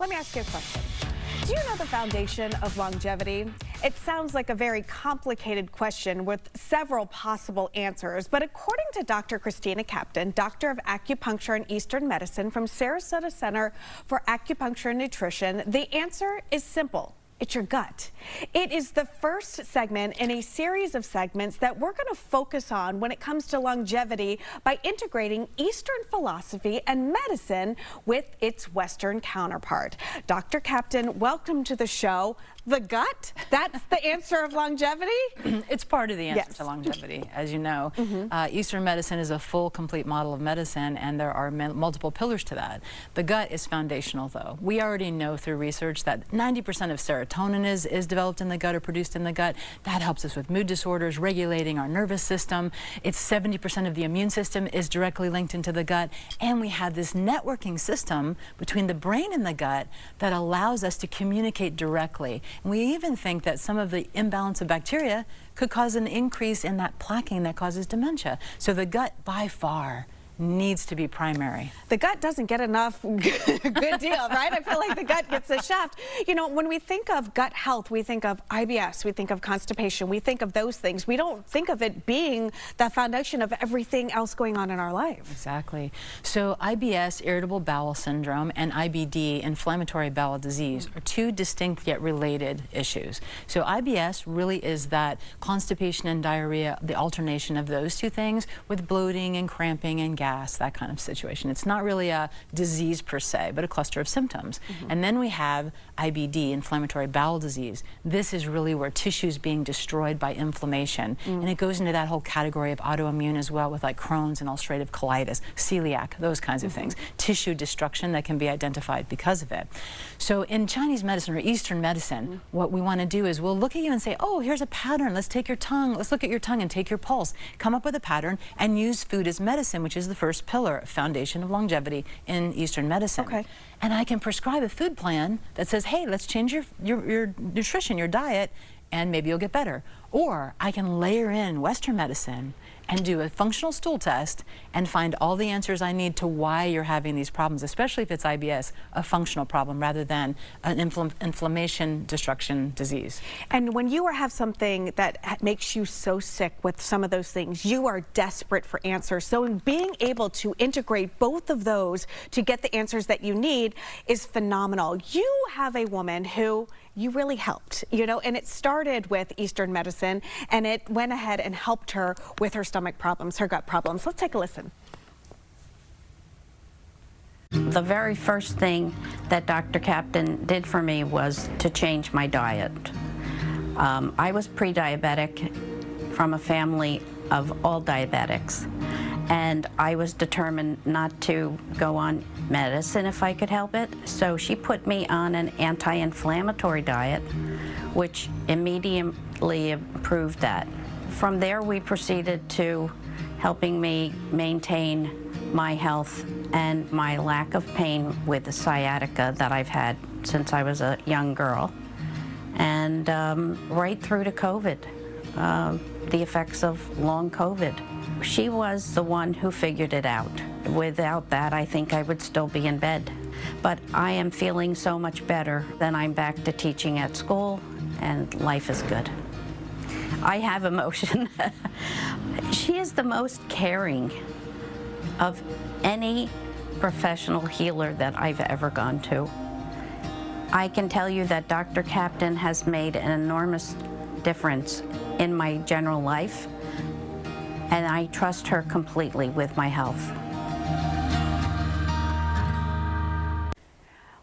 Let me ask you a question. Do you know the foundation of longevity? It sounds like a very complicated question with several possible answers, but according to Dr. Christina Captain, Doctor of Acupuncture and Eastern Medicine from Sarasota Center for Acupuncture and Nutrition, the answer is simple. It's your gut. It is the first segment in a series of segments that we're going to focus on when it comes to longevity by integrating Eastern philosophy and medicine with its Western counterpart. Dr. Captain, welcome to the show. The gut, that's the answer of longevity? It's part of the answer to longevity, as you know. Eastern medicine is a full, complete model of medicine, and there are multiple pillars to that. The gut is foundational, though. We already know through research that 90% of serotonin is developed in the gut or produced in the gut. That helps us with mood disorders, regulating our nervous system. It's 70% of the immune system is directly linked into the gut, and we have this networking system between the brain and the gut that allows us to communicate directly. And we even think that some of the imbalance of bacteria could cause an increase in that plaquing that causes dementia. So the gut, by far, needs to be primary. The gut doesn't get enough good deal, right? I feel like the gut gets a shaft. You know, when we think of gut health, we think of IBS, we think of constipation, we think of those things. We don't think of it being the foundation of everything else going on in our life. Exactly. So IBS, irritable bowel syndrome, and IBD, inflammatory bowel disease, are two distinct yet related issues. So IBS really is that constipation and diarrhea, the alternation of those two things with bloating and cramping and gas, that kind of situation. It's not really a disease per se, but a cluster of symptoms. And then we have IBD, inflammatory bowel disease. This is really where tissue is being destroyed by inflammation. And it goes into that whole category of autoimmune as well, with like Crohn's and ulcerative colitis, celiac, those kinds of things. Tissue destruction that can be identified because of it. So in Chinese medicine or Eastern medicine, what we want to do is we'll look at you and say, oh, here's a pattern. Let's take your tongue. Let's look at your tongue and take your pulse. Come up with a pattern and use food as medicine, which is the first pillar, foundation of longevity in Eastern medicine. Okay. And I can prescribe a food plan that says, hey, let's change your nutrition, your diet, and maybe you'll get better. Or I can layer in Western medicine and do a functional stool test and find all the answers I need to why you're having these problems, especially if it's IBS, a functional problem rather than an inflammation destruction disease. And when you have something that makes you so sick with some of those things, you are desperate for answers. So being able to integrate both of those to get the answers that you need is phenomenal. You have a woman who you really helped, you know, and it started with Eastern medicine, and it went ahead and helped her with her stomach problems, her gut problems. Let's take a listen. The very first thing that Dr. Captain did for me was to change my diet. I was pre-diabetic from a family of all diabetics, and I was determined not to go on medicine if I could help it. So she put me on an anti-inflammatory diet, which immediately improved that. From there, we proceeded to helping me maintain my health and my lack of pain with the sciatica that I've had since I was a young girl. And right through to COVID, the effects of long COVID. She was the one who figured it out. Without that, I think I would still be in bed. But I am feeling so much better. Then I'm back to teaching at school, and life is good. I have emotion. She is the most caring of any professional healer that I've ever gone to. I can tell you that Dr. Captain has made an enormous difference in my general life, and I trust her completely with my health.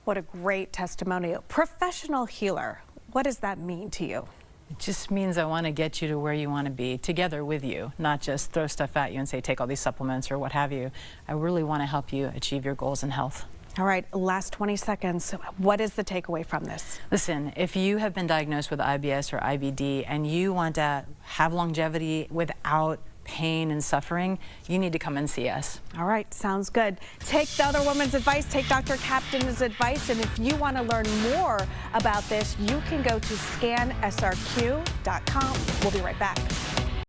What a great testimonial. Professional healer, what does that mean to you? It just means I want to get you to where you want to be, together with you, not just throw stuff at you and say, take all these supplements or what have you. I really want to help you achieve your goals in health. All right, last 20 seconds. What is the takeaway from this? Listen, if you have been diagnosed with IBS or IBD and you want to have longevity without pain and suffering, you need to come and see us. All right, sounds good. Take the other woman's advice, take Dr. Captain's advice, and if you want to learn more about this, you can go to scansrq.com. We'll be right back.